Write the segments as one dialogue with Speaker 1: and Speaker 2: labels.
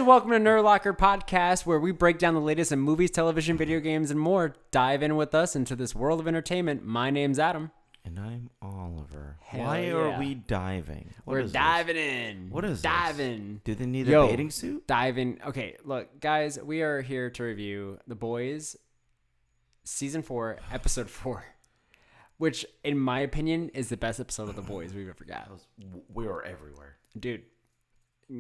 Speaker 1: and welcome to Nerd Locker Podcast, where we break down the latest in movies, television, video games, and more. Dive in with us into this world of entertainment. My name's Adam.
Speaker 2: And I'm Oliver.
Speaker 1: Hell
Speaker 2: Why
Speaker 1: yeah.
Speaker 2: are we diving?
Speaker 1: We're diving in.
Speaker 2: What is
Speaker 1: diving?
Speaker 2: This? Do they need a bathing suit?
Speaker 1: Diving. Okay, look, guys, we are here to review The Boys, Season 4, Episode 4, which, in my opinion, is the best episode of The Boys we've ever got.
Speaker 2: We were everywhere.
Speaker 1: Dude,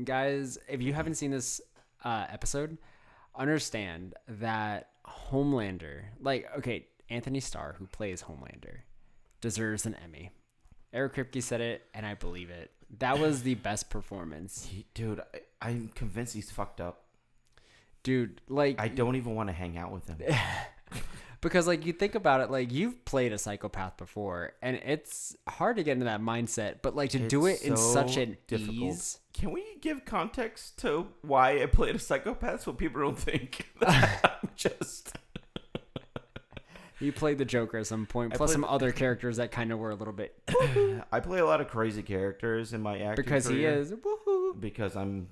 Speaker 1: guys, if you haven't seen this episode, understand that Homelander, Anthony Starr, who plays Homelander, deserves an Emmy. Eric Kripke said it, and I believe it. That was the best performance.
Speaker 2: Dude, I'm convinced he's fucked up.
Speaker 1: Dude,
Speaker 2: I don't even want to hang out with him.
Speaker 1: Because, you think about it, you've played a psychopath before, and it's hard to get into that mindset, but, to do it in such an difficult ease.
Speaker 2: Can we give context to why I played a psychopath so people don't think that I'm just...
Speaker 1: You played the Joker at some point, plus some other characters that kind of were a little bit...
Speaker 2: I play a lot of crazy characters in my acting
Speaker 1: Because
Speaker 2: career.
Speaker 1: he is. Woohoo.
Speaker 2: Because I'm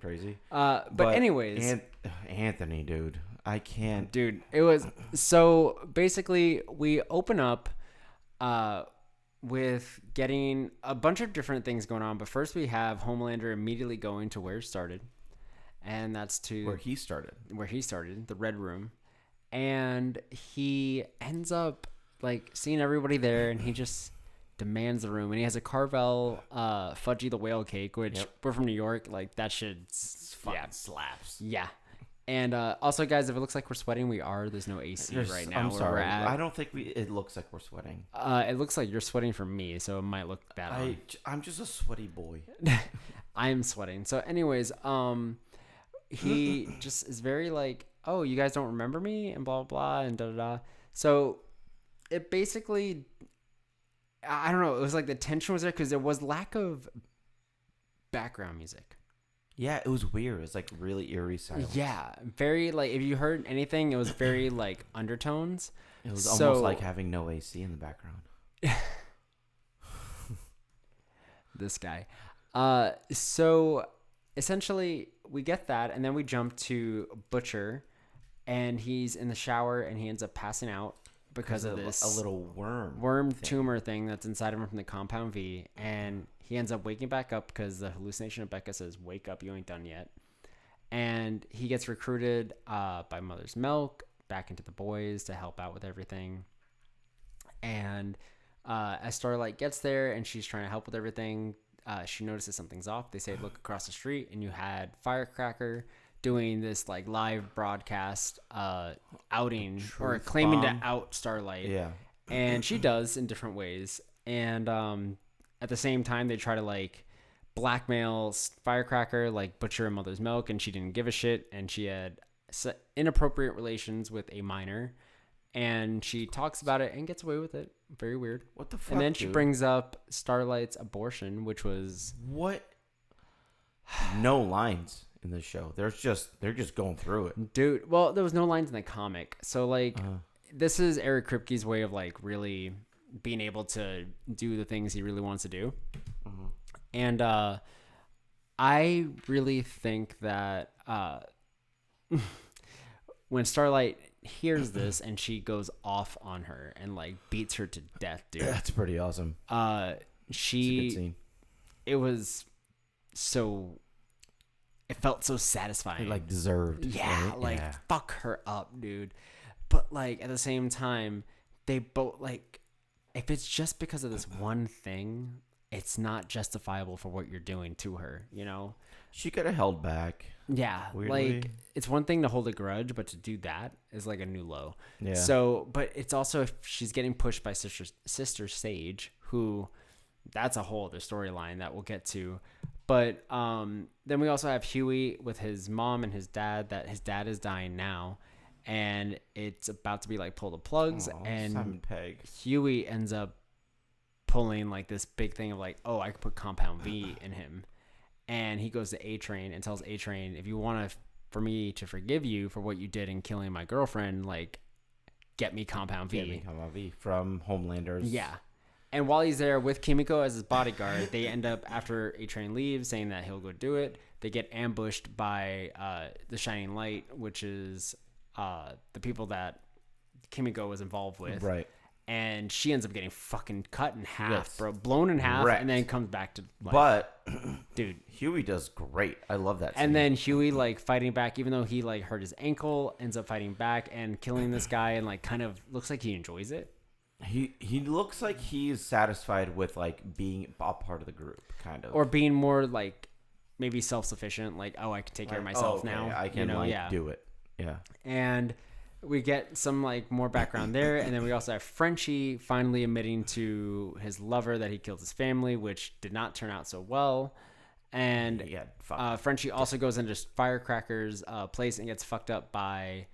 Speaker 2: crazy.
Speaker 1: But anyways...
Speaker 2: Anthony, dude. I can't.
Speaker 1: Dude, it was... So, basically, we open up with getting a bunch of different things going on. But first we have Homelander immediately going to where it started. And that's to...
Speaker 2: Where he started,
Speaker 1: the Red Room. And he ends up seeing everybody there, and he just demands the room. And he has a Carvel Fudgy the Whale cake, which we're from New York. That shit
Speaker 2: slaps.
Speaker 1: Yeah. And also, guys, if it looks like we're sweating, we are. There's no AC right now.
Speaker 2: I'm
Speaker 1: where
Speaker 2: sorry.
Speaker 1: We're at.
Speaker 2: I don't think it looks like we're sweating.
Speaker 1: It looks like you're sweating from me, so it might look bad.
Speaker 2: I'm just a sweaty boy.
Speaker 1: I am sweating. So, anyways, he just is very oh, you guys don't remember me, and blah, blah, blah, and da-da-da. So, it basically, I don't know, it was the tension was there because there was lack of background music.
Speaker 2: Yeah, it was weird. It was really eerie silence.
Speaker 1: Yeah, very, if you heard anything, it was very, undertones.
Speaker 2: It was almost like having no AC in the background.
Speaker 1: This guy. So, essentially, we get that, and then we jump to Butcher, and he's in the shower, and he ends up passing out because of this
Speaker 2: a little worm
Speaker 1: tumor thing that's inside of him from the Compound V, and he ends up waking back up because the hallucination of Becca says, "Wake up, you ain't done yet." And he gets recruited by Mother's Milk back into the Boys to help out with everything. And as Starlight gets there and she's trying to help with everything, she notices something's off. They say, look across the street, and you had Firecracker doing this live broadcast outing or claiming to out Starlight.
Speaker 2: Yeah.
Speaker 1: And she does in different ways. And at the same time, they try to blackmail Firecracker, Butcher and Mother's Milk, and she didn't give a shit. And she had inappropriate relations with a minor. And she talks about it and gets away with it. Very weird.
Speaker 2: What the fuck,
Speaker 1: And then she brings up Starlight's abortion, which was...
Speaker 2: What? No lines in this show. They're just going through it.
Speaker 1: Dude, well, there was no lines in the comic. So, this is Eric Kripke's way of, really being able to do the things he really wants to do. Mm-hmm. And I really think that when Starlight hears this and she goes off on her and beats her to death, dude.
Speaker 2: That's pretty awesome.
Speaker 1: It's a good scene. It was so... It felt so satisfying.
Speaker 2: It, deserved.
Speaker 1: Yeah,
Speaker 2: right? Yeah.
Speaker 1: Fuck her up, dude. But, at the same time, they both, if it's just because of this one thing, it's not justifiable for what you're doing to her, you know?
Speaker 2: She could have held back.
Speaker 1: Yeah,
Speaker 2: weirdly.
Speaker 1: It's one thing to hold a grudge, but to do that is, a new low.
Speaker 2: Yeah.
Speaker 1: So, but it's also if she's getting pushed by Sister Sage, who... That's a whole other storyline that we'll get to. But then we also have Huey with his mom and his dad, that his dad is dying now. And it's about to be pull the plugs. And
Speaker 2: Simon Pegg.
Speaker 1: Huey ends up pulling this big thing of oh, I could put Compound V in him. And he goes to A-Train and tells A-Train, if you want for me to forgive you for what you did in killing my girlfriend, get me Compound V.
Speaker 2: Get me Compound V from Homelander's.
Speaker 1: Yeah. And while he's there with Kimiko as his bodyguard, they end up, after A-Train leaves, saying that he'll go do it. They get ambushed by the Shining Light, which is the people that Kimiko was involved with.
Speaker 2: Right.
Speaker 1: And she ends up getting fucking cut in half,
Speaker 2: Yes.
Speaker 1: bro. Blown in half,
Speaker 2: Wrecked.
Speaker 1: and then comes back to life.
Speaker 2: But
Speaker 1: dude,
Speaker 2: Huey does great. I love that scene.
Speaker 1: and then Huey, like, fighting back, even though he, like, hurt his ankle, ends up fighting back and killing this guy, and, like, kind of looks like he enjoys it.
Speaker 2: He looks like he's satisfied with, like, being a part of the group, kind of.
Speaker 1: Or being more, like, maybe self-sufficient, like, oh, I can take care of myself now.
Speaker 2: I can, do it. Yeah.
Speaker 1: And we get some, like, more background there, and then we also have Frenchie finally admitting to his lover that he killed his family, which did not turn out so well. And Frenchie also goes into Firecracker's place and gets fucked up by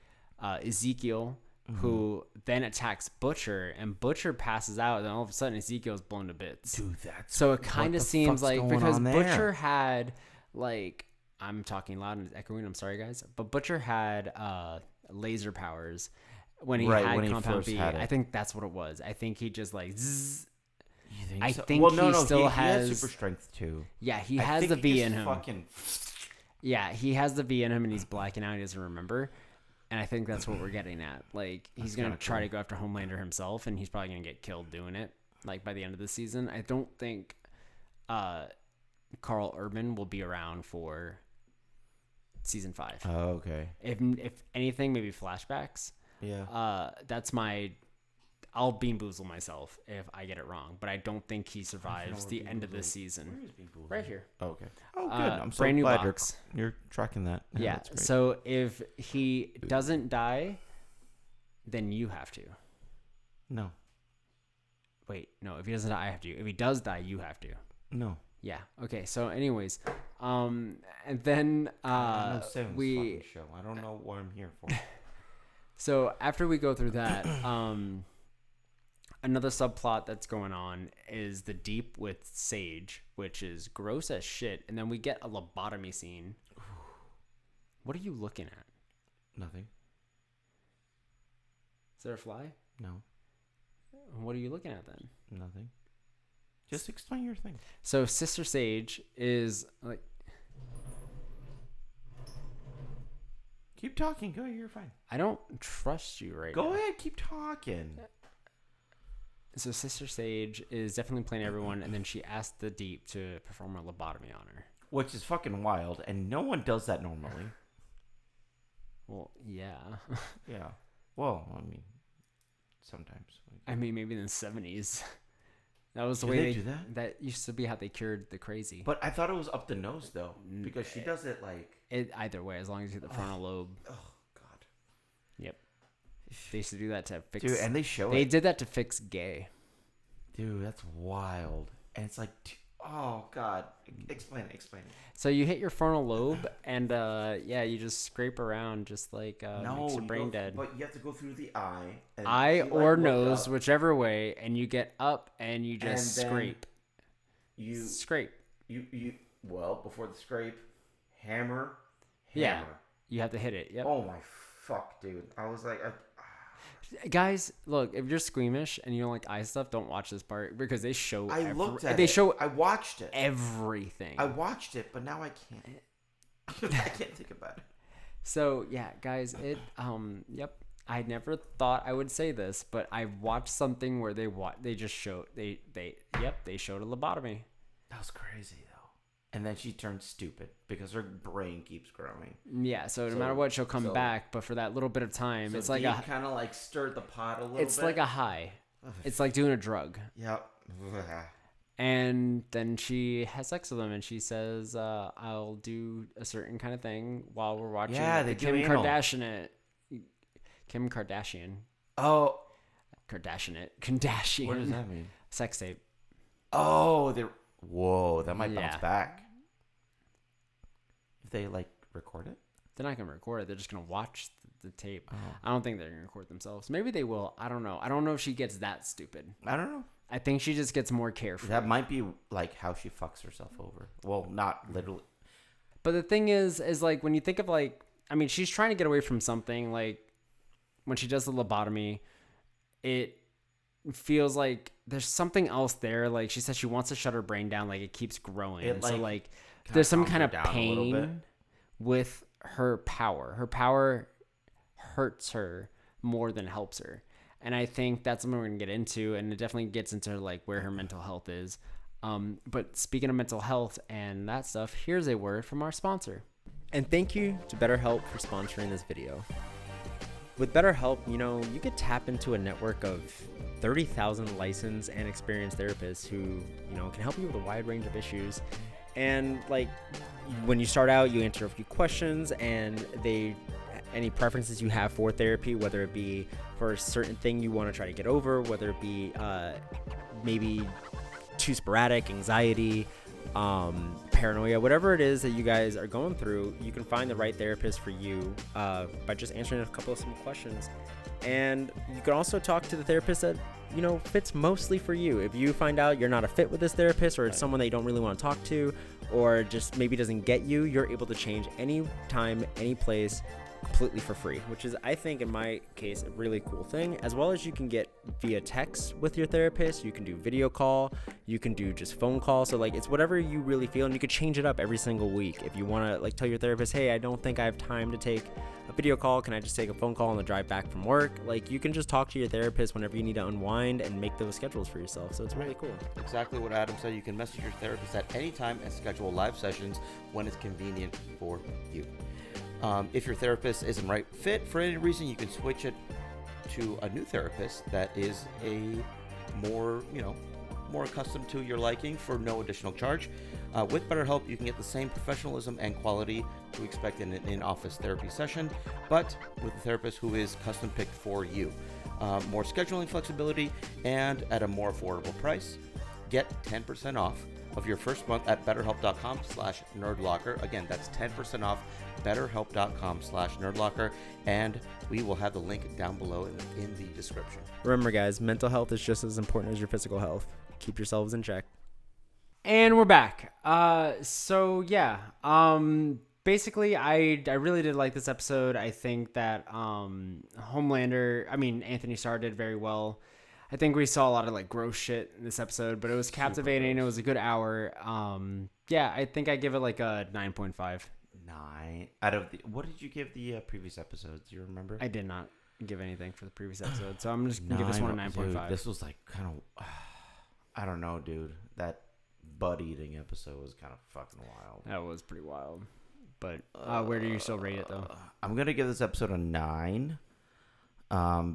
Speaker 1: Ezekiel, who then attacks Butcher, and Butcher passes out, and then all of a sudden Ezekiel's blown to bits.
Speaker 2: Dude, that's
Speaker 1: so it kind of seems like, because
Speaker 2: there?
Speaker 1: Butcher had, like, I'm talking loud and it's echoing, I'm sorry guys, but Butcher had laser powers when he had Compound V. I think that's what it was. I think he just, like, zzz.
Speaker 2: You think
Speaker 1: I
Speaker 2: so?
Speaker 1: think
Speaker 2: well,
Speaker 1: he still
Speaker 2: he
Speaker 1: has
Speaker 2: super strength too.
Speaker 1: Yeah, he has the V in him.
Speaker 2: Fucking...
Speaker 1: Yeah, he has the V in him, and he's blacking out. He doesn't remember. And I think that's what we're getting at. Like, he's going to try to go after Homelander himself, and he's probably going to get killed doing it, like, by the end of the season. I don't think Carl Urban will be around for season 5.
Speaker 2: Oh, okay.
Speaker 1: If anything, maybe flashbacks.
Speaker 2: Yeah.
Speaker 1: That's my... I'll Bean Boozle myself if I get it wrong, but I don't think he survives the end of the season.
Speaker 2: Where is Bean Boozle?
Speaker 1: Right here.
Speaker 2: Oh, okay. Oh, good. I'm so
Speaker 1: brand new
Speaker 2: glad
Speaker 1: box.
Speaker 2: you're tracking that.
Speaker 1: Yeah.
Speaker 2: That's great.
Speaker 1: So if he doesn't die, then you have to.
Speaker 2: No.
Speaker 1: Wait, no. If he doesn't die, I have to. If he does die, you have to.
Speaker 2: No.
Speaker 1: Yeah. Okay. So, anyways, and then we.
Speaker 2: Fucking show. I don't know what I'm here for.
Speaker 1: So after we go through that, another subplot that's going on is the Deep with Sage, which is gross as shit. And then we get a lobotomy scene. What are you looking at?
Speaker 2: Nothing.
Speaker 1: Is there a fly?
Speaker 2: No.
Speaker 1: What are you looking at then?
Speaker 2: Nothing. Just explain your thing.
Speaker 1: So Sister Sage is like...
Speaker 2: Keep talking. Go. You're fine.
Speaker 1: I don't trust you right now.
Speaker 2: Go ahead. Keep talking.
Speaker 1: So Sister Sage is definitely playing everyone, and then she asked the Deep to perform a lobotomy on her.
Speaker 2: Which is fucking wild, and no one does that normally.
Speaker 1: Well, yeah.
Speaker 2: Yeah. Well, I mean, sometimes.
Speaker 1: I mean, maybe in the 70s. That was the
Speaker 2: Did
Speaker 1: way
Speaker 2: they do that?
Speaker 1: That used to be how they cured the crazy.
Speaker 2: But I thought it was up the nose, though, because she does it like...
Speaker 1: Either way, as long as you get the frontal lobe.
Speaker 2: Oh, God.
Speaker 1: Yep. They used to do that to fix...
Speaker 2: Dude, and they show
Speaker 1: They
Speaker 2: it.
Speaker 1: did that to fix gay.
Speaker 2: Dude, that's wild. And it's like... Oh, God. Explain it.
Speaker 1: So you hit your frontal lobe, and yeah, you just scrape around, just like makes your brain dead.
Speaker 2: But you have to go through the eye. And
Speaker 1: Eye
Speaker 2: you,
Speaker 1: or
Speaker 2: look
Speaker 1: nose,
Speaker 2: up,
Speaker 1: whichever way, and you get up and you just
Speaker 2: and then
Speaker 1: scrape.
Speaker 2: You
Speaker 1: Scrape.
Speaker 2: You well, before the scrape, hammer.
Speaker 1: Yeah. You have to hit it. Yep.
Speaker 2: Oh my fuck, dude! I was like,
Speaker 1: guys, look, if you're squeamish and you don't like eye stuff, don't watch this part because they show.
Speaker 2: I looked at
Speaker 1: they
Speaker 2: it.
Speaker 1: show.
Speaker 2: I watched it.
Speaker 1: Everything.
Speaker 2: I watched it, but now I can't. I can't think about it.
Speaker 1: So yeah, guys, yep. I never thought I would say this, but I watched something where they just showed they showed a lobotomy.
Speaker 2: That was crazy though. And then she turned stupid because her brain keeps growing.
Speaker 1: Yeah, so no matter what, she'll come back. But for that little bit of time, it's like a
Speaker 2: kind of like stirred the pot a little bit.
Speaker 1: It's like a high. It's like doing a drug.
Speaker 2: Yep.
Speaker 1: And then she has sex with him, and she says, "I'll do a certain kind of thing while we're watching."
Speaker 2: Yeah, they
Speaker 1: Kim
Speaker 2: do anal.
Speaker 1: Kim Kardashian.
Speaker 2: Oh,
Speaker 1: Kardashian.
Speaker 2: what does that mean?
Speaker 1: Sex tape.
Speaker 2: Oh, whoa, that might bounce
Speaker 1: Yeah.
Speaker 2: back. If they like record it,
Speaker 1: They're not gonna record it. They're just gonna watch the tape.
Speaker 2: Oh.
Speaker 1: I don't think they're gonna record themselves. Maybe they will. I don't know. I don't know if she gets that stupid.
Speaker 2: I don't know.
Speaker 1: I think she just gets more carefree.
Speaker 2: That might be like how she fucks herself over. Well, not literally.
Speaker 1: But the thing is like when you think of like, I mean, she's trying to get away from something. Like when she does the lobotomy, it feels like there's something else there. Like she says she wants to shut her brain down, like it keeps growing.
Speaker 2: It,
Speaker 1: So
Speaker 2: like,
Speaker 1: like
Speaker 2: kinda
Speaker 1: there's some
Speaker 2: calms
Speaker 1: kind
Speaker 2: her
Speaker 1: of
Speaker 2: down a little bit.
Speaker 1: pain with her power. Her power hurts her more than helps her. And I think that's something we're gonna get into, and it definitely gets into like where her mental health is. But speaking of mental health and that stuff, here's a word from our sponsor.
Speaker 3: And thank you to BetterHelp for sponsoring this video. With BetterHelp, you could tap into a network of 30,000 licensed and experienced therapists who, can help you with a wide range of issues. And like when you start out, you answer a few questions, and any preferences you have for therapy, whether it be for a certain thing you want to try to get over, whether it be maybe too sporadic, anxiety, paranoia, whatever it is that you guys are going through, you can find the right therapist for you by just answering a couple of simple questions. And you can also talk to the therapist that fits mostly for you. If you find out you're not a fit with this therapist, or it's someone that you don't really want to talk to, or just maybe doesn't get you, you're able to change any time, any place, completely for free, which is, I think, in my case, a really cool thing. As well as you can get via text with your therapist, you can do video call, you can do just phone call. So like it's whatever you really feel, and you could change it up every single week. If you want to like tell your therapist, hey, I don't think I have time to take a video call, can I just take a phone call on the drive back from work? Like you can just talk to your therapist whenever you need to unwind and make those schedules for yourself. So it's really cool.
Speaker 4: Exactly what Adam said. You can message your therapist at any time and schedule live sessions when it's convenient for you. If your therapist isn't right fit for any reason, you can switch it to a new therapist that is more accustomed to your liking for no additional charge. With BetterHelp, you can get the same professionalism and quality to expect in an in-office therapy session, but with a therapist who is custom picked for you. More scheduling flexibility and at a more affordable price. Get 10% off of your first month at betterhelp.com/nerdlocker. Again, that's 10% off betterhelp.com/nerdlocker, and we will have the link down below in the description.
Speaker 3: Remember, guys, mental health is just as important as your physical health. Keep yourselves in check.
Speaker 1: And we're back. Basically, I really did like this episode. I think that Anthony Starr did very well. I think we saw a lot of like gross shit in this episode, but it was captivating. It was a good hour. I think I give it like a 9.5.
Speaker 2: 9 out of the. What did you give the previous episodes? Do you remember?
Speaker 1: I did not give anything for the previous episode, so I'm just gonna give this one a 9.5.
Speaker 2: This was like kind of, I don't know, dude. That butt eating episode was kind of fucking wild.
Speaker 1: That was pretty wild. But where do you still rate it though?
Speaker 2: I'm gonna give this episode a 9.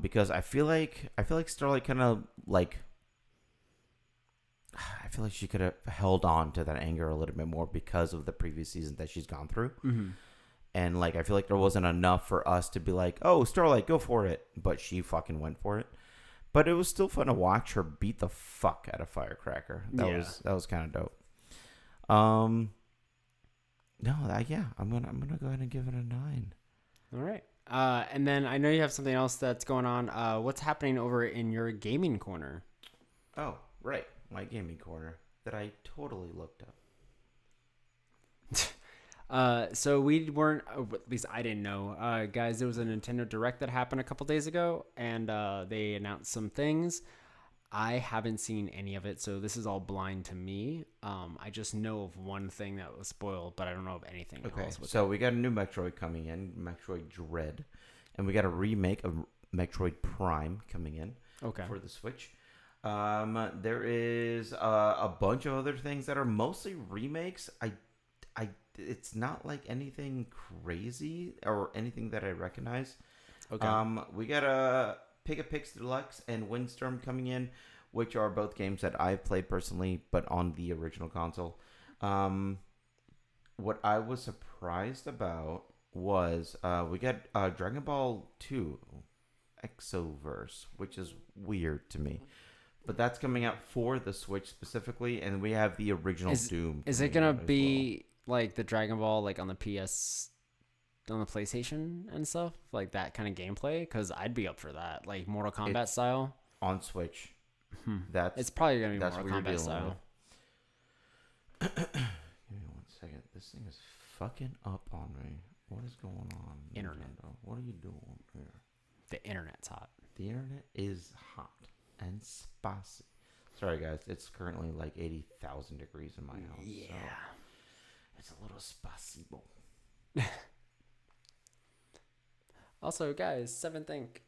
Speaker 2: Because I feel like Starlight kind of like, I feel like she could have held on to that anger a little bit more because of the previous season that she's gone through.
Speaker 1: Mm-hmm.
Speaker 2: And like, I feel like there wasn't enough for us to be like, oh, Starlight, go for it. But she fucking went for it. But it was still fun to watch her beat the fuck out of Firecracker. That was kind of dope. I'm gonna go ahead and give it a 9.
Speaker 1: All right. And then I know you have something else that's going on. What's happening over in your gaming corner?
Speaker 2: Oh, right. My gaming corner that I totally looked up.
Speaker 1: So we weren't, at least I didn't know. Guys, there was a Nintendo Direct that happened a couple days ago, and they announced some things. I haven't seen any of it, so this is all blind to me. I just know of one thing that was spoiled, but I don't know of anything else.
Speaker 2: So we got a new Metroid coming in, Metroid Dread, and we got a remake of Metroid Prime coming in for the Switch. There is a bunch of other things that are mostly remakes. It's not like anything crazy or anything that I recognize. Okay. We got a Pig-a-Pix Deluxe and Windstorm coming in, which are both games that I've played personally, but on the original console. What I was surprised about was we got Dragon Ball 2 Exoverse, which is weird to me. But that's coming out for the Switch specifically, and we have the original Doom.
Speaker 1: Is it going to be like the Dragon Ball like on the on the PlayStation and stuff, like that kind of gameplay? Because I'd be up for that, like Mortal Kombat style
Speaker 2: on Switch.
Speaker 1: It's probably gonna be Mortal Kombat style.
Speaker 2: Give me 1 second. This thing is fucking up on me. What is going on?
Speaker 1: Internet.
Speaker 2: Nintendo? What are you doing here?
Speaker 1: The internet's hot.
Speaker 2: The internet is hot, and spicy. Sorry, guys. It's currently like 80,000 degrees in my house.
Speaker 1: Yeah.
Speaker 2: So it's a little spicy.
Speaker 1: Also, guys, Seventh Ink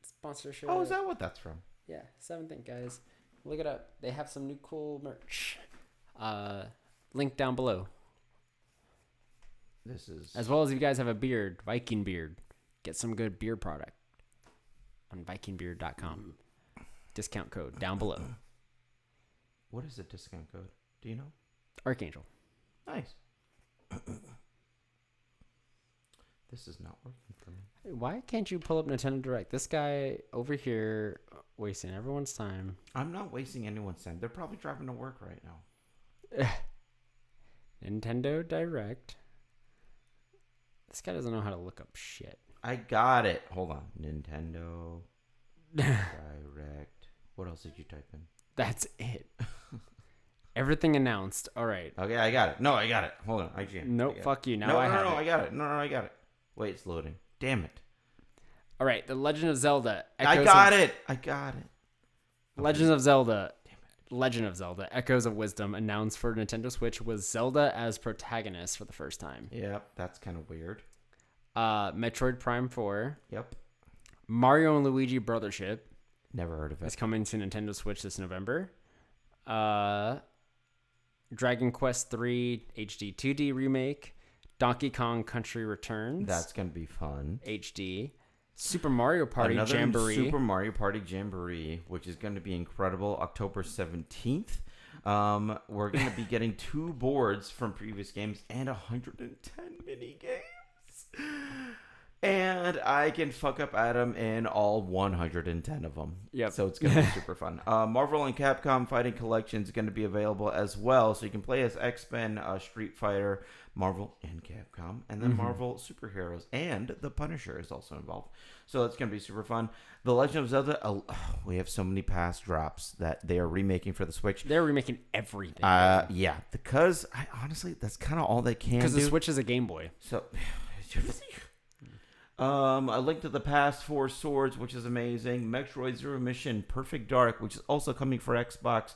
Speaker 1: sponsorship.
Speaker 2: Oh, is that what that's from?
Speaker 1: Yeah, Seventh Ink, guys. Look it up. They have some new cool merch. Link down below.
Speaker 2: This is...
Speaker 1: As well as if you guys have a beard, Viking Beard. Get some good beard product on vikingbeard.com. Discount code down below.
Speaker 2: What is the discount code? Do you know?
Speaker 1: Archangel.
Speaker 2: Nice. This is not working for me.
Speaker 1: Why can't you pull up Nintendo Direct? This guy over here wasting everyone's time.
Speaker 2: I'm not wasting anyone's time. They're probably driving to work right now.
Speaker 1: Nintendo Direct. This guy doesn't know how to look up shit.
Speaker 2: I got it. Hold on. Nintendo Direct. What else did you type in?
Speaker 1: That's it. Everything announced. All right.
Speaker 2: Okay, I got it. No, I got it. Hold on. IGN.
Speaker 1: Nope, fuck you. Now
Speaker 2: No,
Speaker 1: I have it.
Speaker 2: I got it. No, I got it. Wait, it's loading. Damn it.
Speaker 1: All right. The Legend of Zelda.
Speaker 2: I got it.
Speaker 1: Legend of Zelda. Legend of Zelda. Echoes of Wisdom announced for Nintendo Switch was Zelda as protagonist for the first time.
Speaker 2: Yep, that's kind of weird.
Speaker 1: Metroid Prime 4.
Speaker 2: Yep.
Speaker 1: Mario and Luigi Brothership.
Speaker 2: Never heard of it.
Speaker 1: It's coming to Nintendo Switch this November. Dragon Quest 3 HD 2D remake. Donkey Kong Country Returns.
Speaker 2: That's going to be fun.
Speaker 1: HD. Super Mario Party Jamboree.
Speaker 2: Super Mario Party Jamboree, which is going to be incredible. October 17th. We're going to be getting 2 boards from previous games and 110 mini games. And I can fuck up Adam in all 110 of them.
Speaker 1: Yep.
Speaker 2: So it's going to be super fun. Marvel and Capcom Fighting Collection is going to be available as well. So you can play as X-Men, Street Fighter, Marvel, and Capcom. And then Marvel Superheroes. And The Punisher is also involved. So it's going to be super fun. The Legend of Zelda, we have so many past drops that they are remaking for the Switch.
Speaker 1: They're remaking everything.
Speaker 2: Yeah. Because, honestly, that's kind of all they can do.
Speaker 1: Because the Switch is a Game Boy.
Speaker 2: So... A Link to the Past, 4 Swords, which is amazing. Metroid Zero Mission, Perfect Dark, which is also coming for Xbox.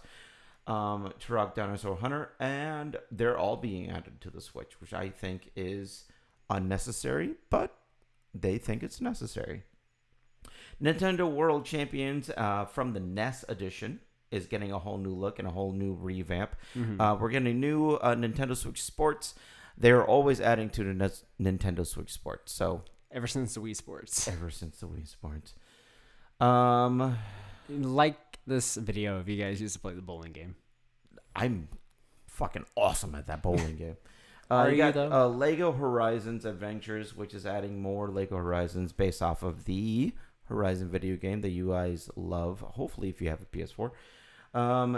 Speaker 2: Turok Dinosaur Hunter, and they're all being added to the Switch, which I think is unnecessary, but they think it's necessary. Nintendo World Champions from the NES edition is getting a whole new look and a whole new revamp. We're getting new Nintendo Switch Sports. They're always adding to the Nintendo Switch Sports, so...
Speaker 1: Ever since the Wii Sports. Like this video if you guys used to play the bowling game.
Speaker 2: I'm fucking awesome at that bowling game.
Speaker 1: Are
Speaker 2: you
Speaker 1: you,
Speaker 2: got
Speaker 1: though?
Speaker 2: Lego Horizons Adventures, which is adding more Lego Horizons based off of the Horizon video game that you guys love, hopefully if you have a PS4.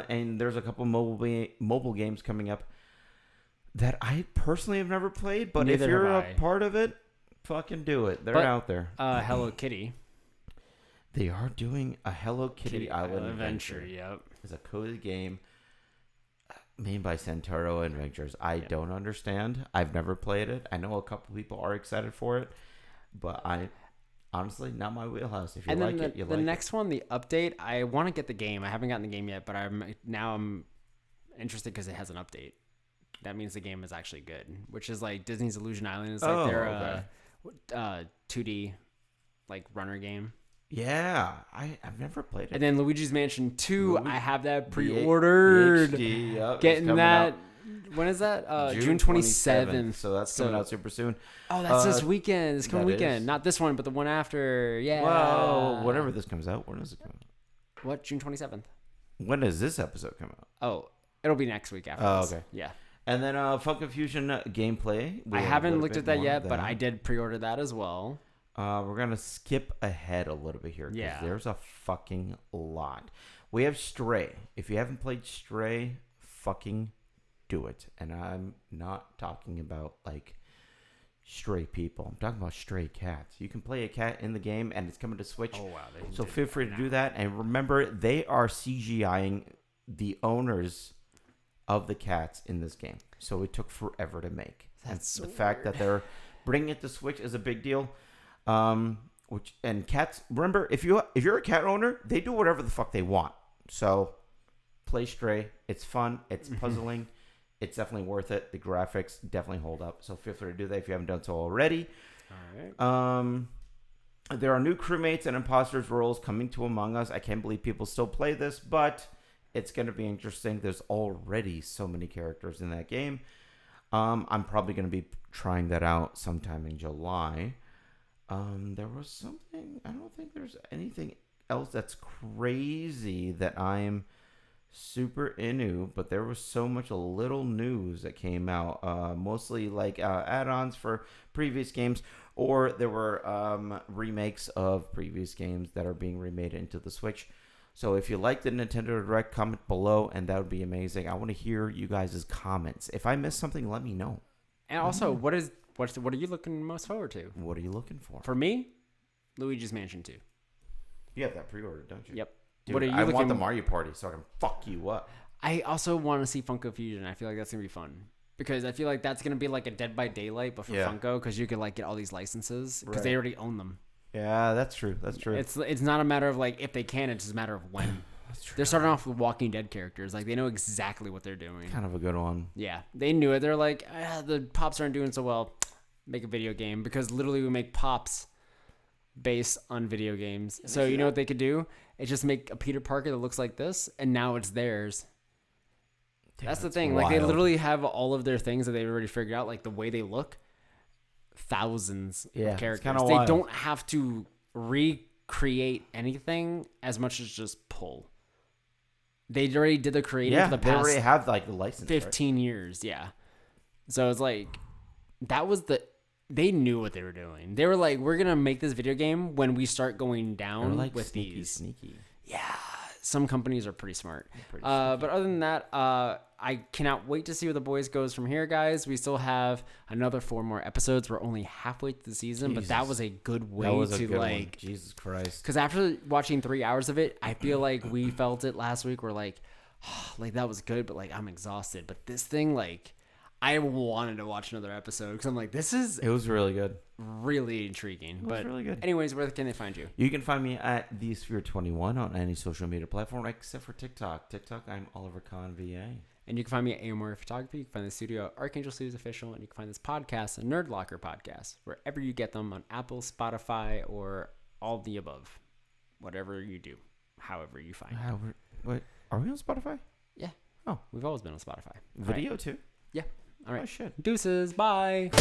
Speaker 2: And there's a couple mobile games coming up that I personally have never played, but
Speaker 1: Neither
Speaker 2: if you're
Speaker 1: have
Speaker 2: a
Speaker 1: I.
Speaker 2: part of it, fucking do it. They're out there.
Speaker 1: Hello Kitty.
Speaker 2: They are doing a Hello Kitty Island Adventure.
Speaker 1: Yep.
Speaker 2: It's a coded game made by Santoro Adventures. I don't understand. I've never played it. I know a couple people are excited for it, but I honestly not my wheelhouse. If you like it, you like it.
Speaker 1: The next one, the update. I want to get the game. I haven't gotten the game yet, but I'm interested because it has an update. That means the game is actually good, which is like Disney's Illusion Island is like their 2D like runner game.
Speaker 2: Yeah, I've never played it.
Speaker 1: And then Luigi's Mansion 2, I have that pre-ordered.
Speaker 2: HD, yep,
Speaker 1: getting that.
Speaker 2: Out.
Speaker 1: When is that? June 27th.
Speaker 2: So that's coming out super soon.
Speaker 1: Oh, that's this weekend. This coming weekend.
Speaker 2: Is.
Speaker 1: Not this one, but the one after. Yeah.
Speaker 2: Well, whenever this comes out. When does it come out?
Speaker 1: What? June 27th.
Speaker 2: When does this episode come out?
Speaker 1: Oh, it'll be next week after this.
Speaker 2: Okay.
Speaker 1: Yeah.
Speaker 2: And then Fun Confusion gameplay.
Speaker 1: I haven't looked at that yet, but I did pre-order that as well.
Speaker 2: We're going to skip ahead a little bit here.
Speaker 1: Yeah.
Speaker 2: There's a fucking lot. We have Stray. If you haven't played Stray, fucking do it. And I'm not talking about, like, stray people. I'm talking about stray cats. You can play a cat in the game, and it's coming to Switch.
Speaker 1: Oh, wow.
Speaker 2: So feel free to do that. And remember, they are CGIing the owners of the cats in this game. So it took forever to make.
Speaker 1: That's
Speaker 2: the fact that they're bringing it to Switch is a big deal. And cats, remember, if you're a cat owner, they do whatever the fuck they want. So play Stray. It's fun. It's puzzling. It's definitely worth it. The graphics definitely hold up. So feel free to do that if you haven't done so already. All right. There are new crewmates and imposters roles coming to Among Us. I can't believe people still play this, but it's going to be interesting. There's already so many characters in that game. I'm probably going to be trying that out sometime in July. There was something. I don't think there's anything else that's crazy that I'm super into, but there was so much little news that came out, mostly like add-ons for previous games, or there were remakes of previous games that are being remade into the Switch. So if you like the Nintendo Direct, comment below, and that would be amazing. I want to hear you guys' comments. If I missed something, let me know.
Speaker 1: And also, what are you looking most forward to?
Speaker 2: What are you looking for?
Speaker 1: For me, Luigi's Mansion 2.
Speaker 2: You have that pre-ordered, don't you?
Speaker 1: Yep.
Speaker 2: Dude,
Speaker 1: what are you
Speaker 2: I want the Mario Party so I can fuck you up.
Speaker 1: I also want to see Funko Fusion. I feel like that's going to be fun. Because I feel like that's going to be like a Dead by Daylight, but for Funko, because you could like get all these licenses, because they already own them.
Speaker 2: Yeah, that's true. That's true.
Speaker 1: It's not a matter of like if they can, it's just a matter of when. That's true. They're starting off with Walking Dead characters. Like they know exactly what they're doing.
Speaker 2: Kind of a good one.
Speaker 1: Yeah, they knew it. They're like, the pops aren't doing so well. Make a video game, because literally we make pops based on video games. So you know what they could do? It's just make a Peter Parker that looks like this, and now it's theirs. Dude, that's the thing. Wild. Like they literally have all of their things that they've already figured out, like the way they look. Thousands of characters. They wild. Don't have to recreate anything as much as just pull. They already did the creative for the past.
Speaker 2: They already have like the license.
Speaker 1: 15 years, yeah. So it's like that was they knew what they were doing. They were like, we're gonna make this video game when we start going down like with these.
Speaker 2: Sneaky.
Speaker 1: Yeah, some companies are pretty smart. But other than that, I cannot wait to see where the boys goes from here, guys. We still have another 4 more episodes. We're only halfway through the season, but that was a good way to like one.
Speaker 2: Jesus Christ.
Speaker 1: Because after watching 3 hours of it, I feel like we felt it last week. We're like, like that was good, but like I'm exhausted. But this thing, like, I wanted to watch another episode because I'm like, it was
Speaker 2: really good.
Speaker 1: Really intriguing.
Speaker 2: It was really good.
Speaker 1: Anyways, where can they find you?
Speaker 2: You can find me at TheSphere21 on any social media platform except for TikTok. I'm Oliver Kahn VA.
Speaker 1: And you can find me at AMR Photography. You can find the studio at Archangel Studios Official. And you can find this podcast, a Nerd Locker podcast, wherever you get them, on Apple, Spotify, or all the above. Whatever you do, however you find it.
Speaker 2: Wait, are we on Spotify?
Speaker 1: Yeah.
Speaker 2: Oh,
Speaker 1: we've always been on Spotify.
Speaker 2: Video too?
Speaker 1: Yeah. All right.
Speaker 2: Oh, shit.
Speaker 1: Deuces. Bye.